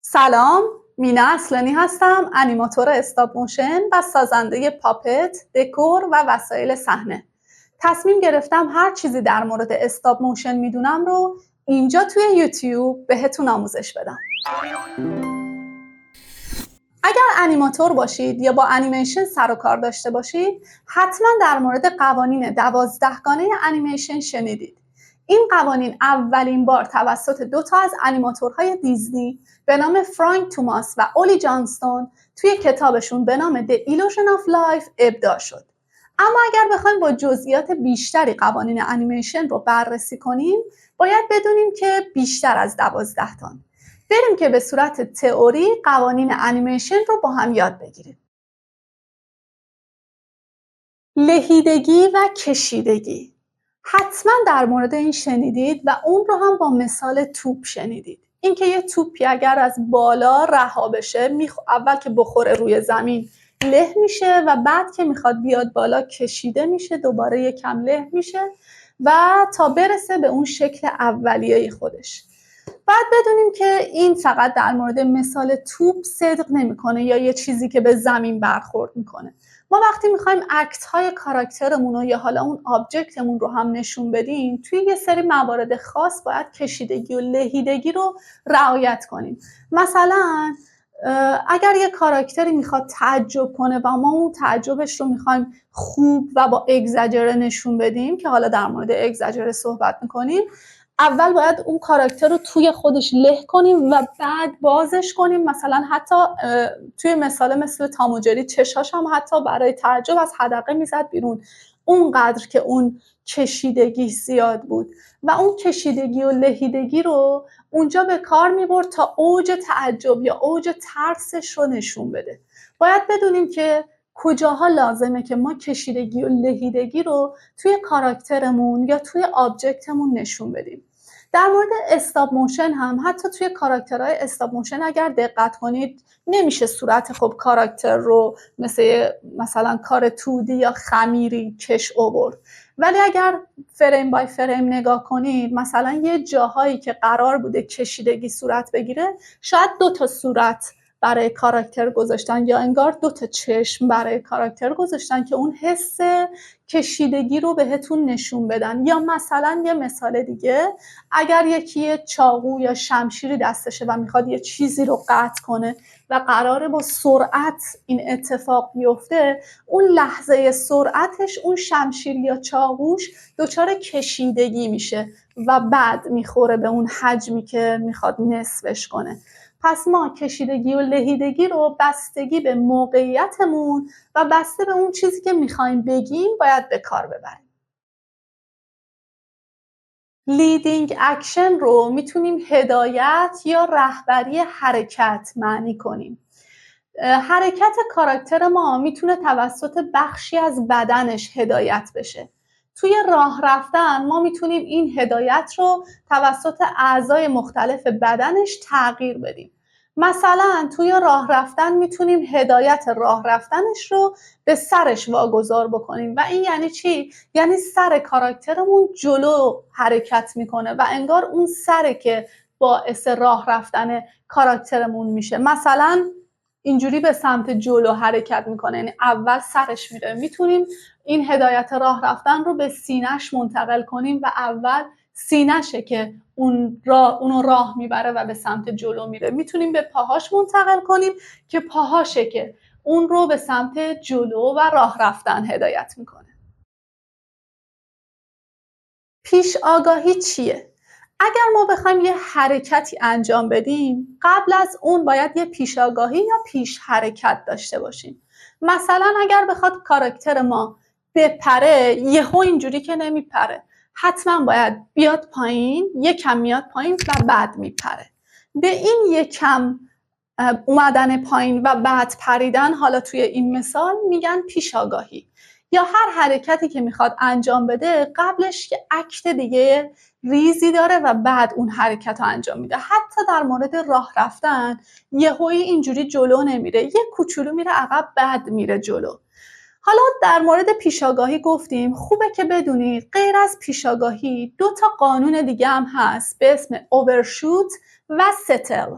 سلام، مینا اصلانی هستم، انیماتور استاپ موشن و سازنده پاپت، دکور و وسایل صحنه. تصمیم گرفتم هر چیزی در مورد استاپ موشن میدونم رو اینجا توی یوتیوب بهتون آموزش بدم. اگر انیماتور باشید یا با انیمیشن سر و کار داشته باشید، حتما در مورد قوانین 12 گانه انیمیشن شنیدید. این قوانین اولین بار توسط دو تا از انیماتورهای دیزنی به نام فرانک توماس و اولی جانستون توی کتابشون به نام The Illusion of Life ابداع شد. اما اگر بخوایم با جزئیات بیشتری قوانین انیمیشن رو بررسی کنیم، باید بدونیم که بیشتر از 12 تان. بریم که به صورت تئوری قوانین انیمیشن رو با هم یاد بگیریم. لهیدگی و کشیدگی. حتما در مورد این شنیدید و اون رو هم با مثال توپ شنیدید. اینکه یه توپی اگر از بالا رها بشه، اول که بخوره روی زمین له میشه و بعد که میخواد بیاد بالا کشیده میشه، دوباره یکم له میشه و تا برسه به اون شکل اولیه خودش. باید بدونیم که این فقط در مورد مثال توپ صدق نمیکنه یا یه چیزی که به زمین برخورد میکنه. ما وقتی میخوایم اکت های کاراکترمون رو یا حالا اون آبجکتمون رو هم نشون بدیم، توی یه سری موارد خاص باید کشیدگی و لهیدگی رو رعایت کنیم. مثلا اگر یه کاراکتری میخواد تعجب کنه و ما اون تعجبش رو میخوایم خوب و با اگزاجره نشون بدیم که حالا در مورد اگزاجره صحبت میکنیم، اول باید اون کاراکتر رو توی خودش له کنیم و بعد بازش کنیم. مثلا حتی توی مثل تام و جری چشاش هم حتی برای تعجب از حدقه میزد بیرون، اونقدر که اون کشیدگی زیاد بود و اون کشیدگی و لهیدگی رو اونجا به کار میبرد تا اوج تعجب یا اوج ترسش رو نشون بده. باید بدونیم که کجاها لازمه که ما کشیدگی و لهیدگی رو توی کاراکترمون یا توی آبجکتمون نشون بدیم. در مورد استاپ موشن هم حتی توی کاراکترهای استاپ موشن اگر دقت کنید نمیشه صورت خب کاراکتر رو مثلا کار تودی یا خمیری کش آورد، ولی اگر فریم بای فریم نگاه کنید مثلا یه جاهایی که قرار بوده کشیدگی صورت بگیره شاید 2 صورت برای کاراکتر گذاشتن یا انگار 2 چشم برای کاراکتر گذاشتن که اون حس کشیدگی رو بهتون نشون بدن. یا مثلا یه مثال دیگه، اگر یکی چاقو یا شمشیری دستشه و میخواد یه چیزی رو قطع کنه و قراره با سرعت این اتفاق بیفته، اون لحظه سرعتش اون شمشیر یا چاقوش دچار کشیدگی میشه و بعد میخوره به اون حجمی که میخواد نصفش کنه. پس ما کشیدگی و لهیدگی رو بستگی به موقعیتمون و بسته به اون چیزی که میخوایم بگیم باید به کار ببریم. لیدینگ اکشن رو میتونیم هدایت یا رهبری حرکت معنی کنیم. حرکت کاراکتر ما میتونه توسط بخشی از بدنش هدایت بشه. توی راه رفتن ما میتونیم این هدایت رو توسط اعضای مختلف بدنش تغییر بدیم. مثلا توی راه رفتن میتونیم هدایت راه رفتنش رو به سرش واگذار بکنیم و این یعنی چی؟ یعنی سر کاراکترمون جلو حرکت میکنه و انگار اون سره که باعث راه رفتن کاراکترمون میشه. مثلا اینجوری به سمت جلو حرکت میکنه، یعنی اول سرش میره. میتونیم این هدایت راه رفتن رو به سینه‌اش منتقل کنیم و اول سینه‌شه که اونو راه میبره و به سمت جلو میره. میتونیم به پاهاش منتقل کنیم که پاهاشه که اون رو به سمت جلو و راه رفتن هدایت میکنه. پیش آگاهی چیه؟ اگر ما بخوایم یه حرکتی انجام بدیم، قبل از اون باید یه پیش آگاهی یا پیش حرکت داشته باشیم. مثلا اگر بخواد کاراکتر ما بپره، یهو اینجوری که نمیپره، حتما باید بیاد پایین، یکم میاد پایین و بعد میپره. به این یکم اومدن پایین و بعد پریدن، حالا توی این مثال میگن پیش آگاهی. یا هر حرکتی که میخواد انجام بده قبلش که اکت دیگه ریزی داره و بعد اون حرکت رو انجام میده. حتی در مورد راه رفتن یهویی اینجوری جلو نمیره، یه کوچولو میره عقب بعد میره جلو. حالا در مورد پیشاگاهی گفتیم، خوبه که بدونید غیر از پیشاگاهی 2 قانون دیگه هم هست به اسم اوورشوت و ستل.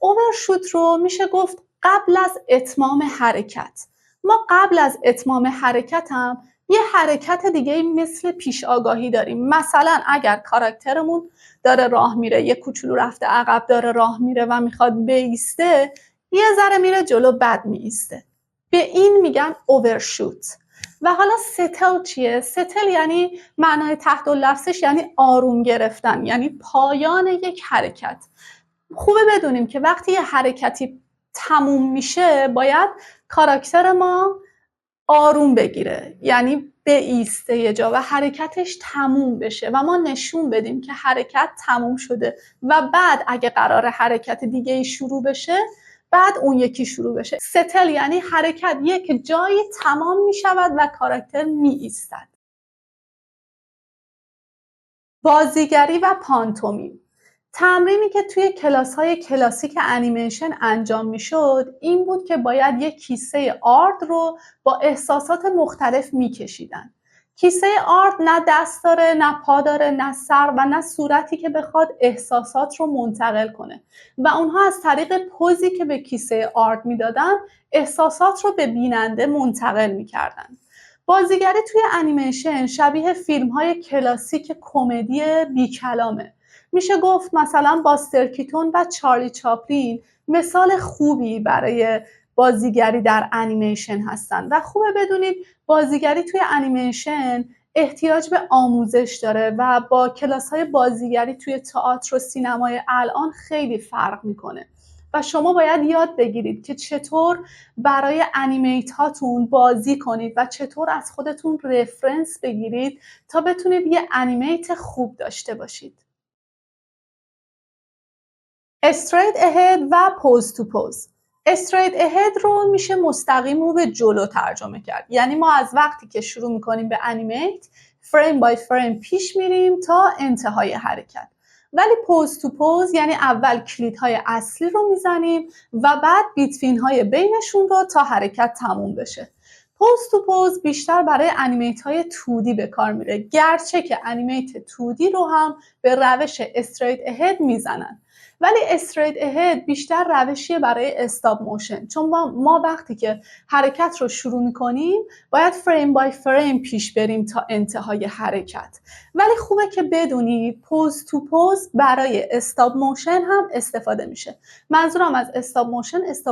اوورشوت رو میشه گفت قبل از اتمام حرکت. ما قبل از اتمام حرکت هم یه حرکت دیگه مثل پیش آگاهی داریم. مثلا اگر کاراکترمون داره راه میره، یه کوچولو رفته عقب داره راه میره و میخواد بایسته، یه ذره میره جلو بعد میایسته، به این میگن اوورشوت. و حالا ستل چیه؟ ستل یعنی معنای تحت اللفظش یعنی آروم گرفتن، یعنی پایان یک حرکت. خوبه بدونیم که وقتی یه حرکتی تموم میشه باید کاراکتر ما آروم بگیره، یعنی بایسته یه جا و حرکتش تموم بشه و ما نشون بدیم که حرکت تموم شده و بعد اگه قرار حرکت دیگه ای شروع بشه بعد اون یکی شروع بشه. ستل یعنی حرکت یک جایی تمام می شود و کاراکتر می ایستد. بازیگری و پانتومیم. تمرینی که توی کلاس‌های کلاسیک انیمیشن انجام میشد این بود که باید یک کیسه آرد رو با احساسات مختلف میکشیدن. کیسه آرد نه دست داره، نه پا داره، نه سر و نه صورتی که بخواد احساسات رو منتقل کنه و اونها از طریق پوزی که به کیسه آرد میدادن احساسات رو به بیننده منتقل میکردن. بازیگری توی انیمیشن شبیه فیلم‌های کلاسیک کمدی بی‌کلامه. میشه گفت مثلا باستر کیتون و چارلی چاپلین مثال خوبی برای بازیگری در انیمیشن هستن و خوبه بدونید بازیگری توی انیمیشن احتیاج به آموزش داره و با کلاس‌های بازیگری توی تئاتر و سینمای الان خیلی فرق میکنه و شما باید یاد بگیرید که چطور برای انیمیت هاتون بازی کنید و چطور از خودتون رفرنس بگیرید تا بتونید یه انیمیت خوب داشته باشید. استریت اهد و پوز تو پوز. استریت اهد رو میشه مستقیم رو به جلو ترجمه کرد، یعنی ما از وقتی که شروع میکنیم به انیمیت فریم بای فریم پیش میریم تا انتهای حرکت. ولی پوز تو پوز یعنی اول کلیدهای اصلی رو میزنیم و بعد بیتوین های بینشون رو تا حرکت تموم بشه. پوز تو پوز بیشتر برای انیمیت های 2D به کار میره، گرچه که انیمیت 2D رو هم به روش استریت اهد میزنن، ولی استریت اهد بیشتر روشیه برای استاپ موشن، چون ما وقتی که حرکت رو شروع میکنیم باید فریم بای فریم پیش بریم تا انتهای حرکت. ولی خوبه که بدونی پوز تو پوز برای استاپ موشن هم استفاده میشه. منظورم از استاپ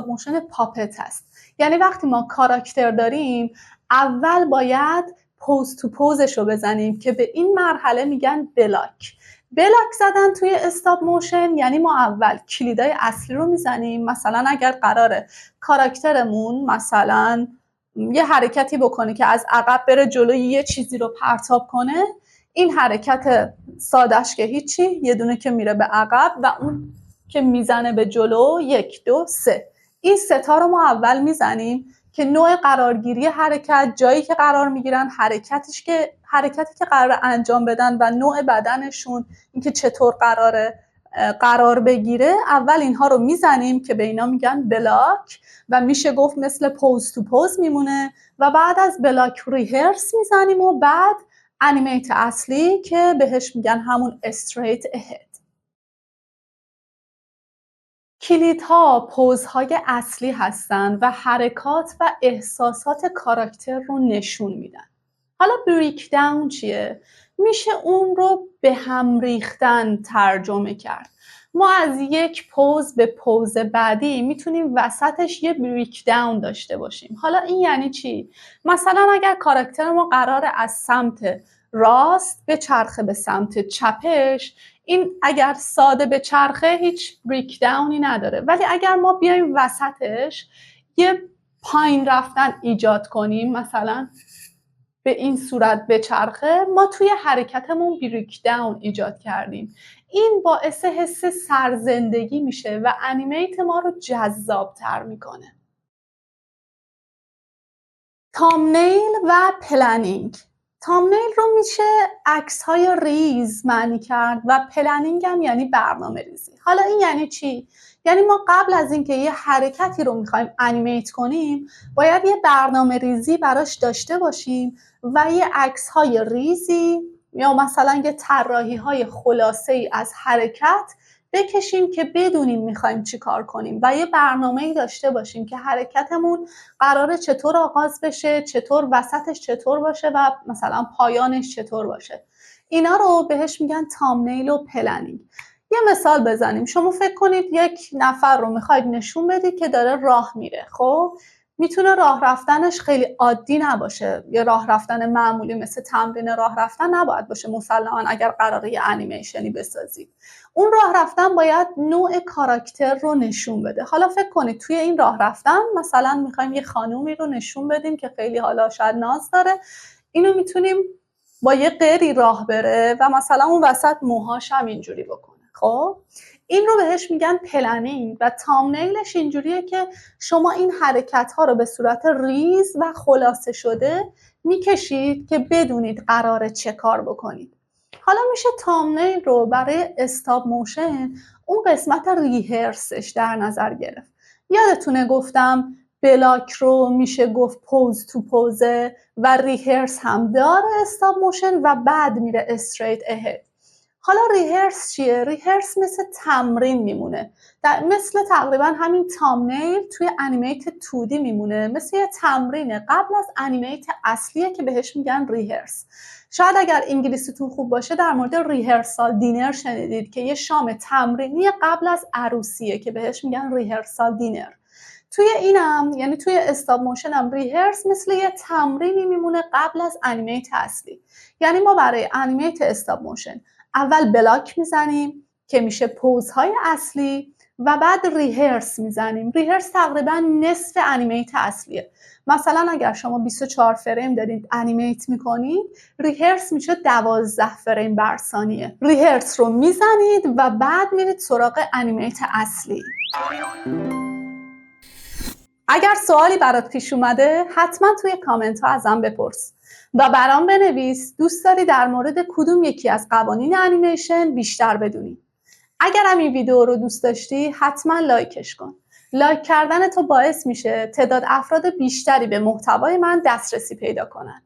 موشن پاپت هست، یعنی وقتی ما کاراکتر داریم اول باید پوز تو پوزش رو بزنیم که به این مرحله میگن بلاک. بلاک زدن توی استاپ موشن یعنی ما اول کلیدای اصلی رو میزنیم. مثلا اگر قراره کاراکترمون مثلا یه حرکتی بکنه که از عقب بره جلو یه چیزی رو پرتاب کنه، این حرکت سادش که هیچی، یه دونه که میره به عقب و اون که میزنه به جلو 1 2 3. این ستا رو ما اول میزنیم که نوع قرارگیری حرکت، جایی که قرار میگیرن، حرکتی که قرار انجام بدن و نوع بدنشون، اینکه چطور قرار بگیره، اول اینها رو میزنیم که به اینا میگن بلاک و میشه گفت مثل پوز تو پوز میمونه و بعد از بلاک ریهرس میزنیم و بعد انیمیت اصلی که بهش میگن همون استریت اهد. کلیدها پوزهای اصلی هستن و حرکات و احساسات کاراکتر رو نشون میدن. حالا بریک داون چیه؟ میشه اون رو به هم ریختن ترجمه کرد. ما از یک پوز به پوز بعدی میتونیم وسطش یه بریک داون داشته باشیم. حالا این یعنی چی؟ مثلا اگر کاراکتر ما قراره از سمت راست به چرخه به سمت چپش، این اگر ساده به چرخه هیچ بریک داونی نداره، ولی اگر ما بیایم وسطش یه پایین رفتن ایجاد کنیم، مثلا به این صورت به چرخه، ما توی حرکتمون بریک داون ایجاد کردیم. این باعث حس سرزندگی میشه و انیمیت ما رو جذاب‌تر میکنه. تامنیل و پلنینگ. تامنیل رو میشه عکس‌های ریز معنی کرد و پلنینگ هم یعنی برنامه ریزی. حالا این یعنی چی؟ یعنی ما قبل از اینکه یه حرکتی رو میخوایم انیمیت کنیم باید یه برنامه ریزی براش داشته باشیم و یه عکس‌های ریزی یا مثلا یه طراحی‌های خلاصه‌ای از حرکت بکشیم که بدونیم میخوایم چی کار کنیم و یه برنامه‌ای داشته باشیم که حرکتمون قراره چطور آغاز بشه، چطور وسطش چطور باشه و مثلا پایانش چطور باشه. اینا رو بهش میگن تامنیل و پلنینگ. یه مثال بزنیم. شما فکر کنید یک نفر رو میخواید نشون بدید که داره راه میره. خب میتونه راه رفتنش خیلی عادی نباشه، یه راه رفتن معمولی مثل تمرین راه رفتن نباید باشه مسلماً اگر قراره یه انیمیشنی بسازید. اون راه رفتن باید نوع کاراکتر رو نشون بده. حالا فکر کنید توی این راه رفتن مثلا میخوایم یه خانومی رو نشون بدیم که خیلی حالا شاید ناز داره، اینو میتونیم با یه غیری راه بره و مثلا اون وسط موهاش هم اینجوری بکنه. خب این رو بهش میگن پلنینگ و تامنیلش اینجوریه که شما این حرکت ها رو به صورت ریز و خلاصه شده میکشید که بدونید قراره چه کار بکنید. حالا میشه تامنیل رو برای استاپ موشن اون قسمت ریهرسش در نظر گرفت. یادتونه گفتم بلاک رو میشه گفت پوز تو پوزه و ریهرس هم داره استاپ موشن و بعد میره استریت اهد. حالا ریهرس چیه؟ ریهرس مثل تمرین میمونه، مثل تقریبا همین تامنیل توی انیمیت 2D میمونه، مثل یه تمرینه قبل از انیمیت اصلیه که بهش میگن ریهرس. شاید اگر انگلیسیتون خوب باشه در مورد ریهرسال دینر شنیدید که یه شام تمرینی قبل از عروسیه که بهش میگن ریهرسال دینر. توی اینم یعنی توی استاپ موشن هم ریهرس مثل یه تمرینی میمونه قبل از انیمیت اصلی. یعنی ما برای انیمیت استاپ موشن اول بلاک میزنیم که میشه پوزهای اصلی و بعد ریهرس میزنیم. ریهرس تقریبا نصف انیمیت اصلیه. مثلا اگر شما 24 فریم دارید انیمیت میکنید، ریهرس میشه 12 فریم بر ثانیه. ریهرس رو میزنید و بعد میرید سراغ انیمیت اصلی. اگر سوالی برات پیش اومده حتما توی کامنت ها ازم بپرس و برام بنویس دوست داری در مورد کدوم یکی از قوانین انیمیشن بیشتر بدونی. اگر هم این ویدیو رو دوست داشتی حتما لایکش کن. لایک کردن تو باعث میشه تعداد افراد بیشتری به محتوای من دسترسی پیدا کنن.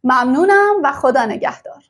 ممنونم و خدا نگهدار.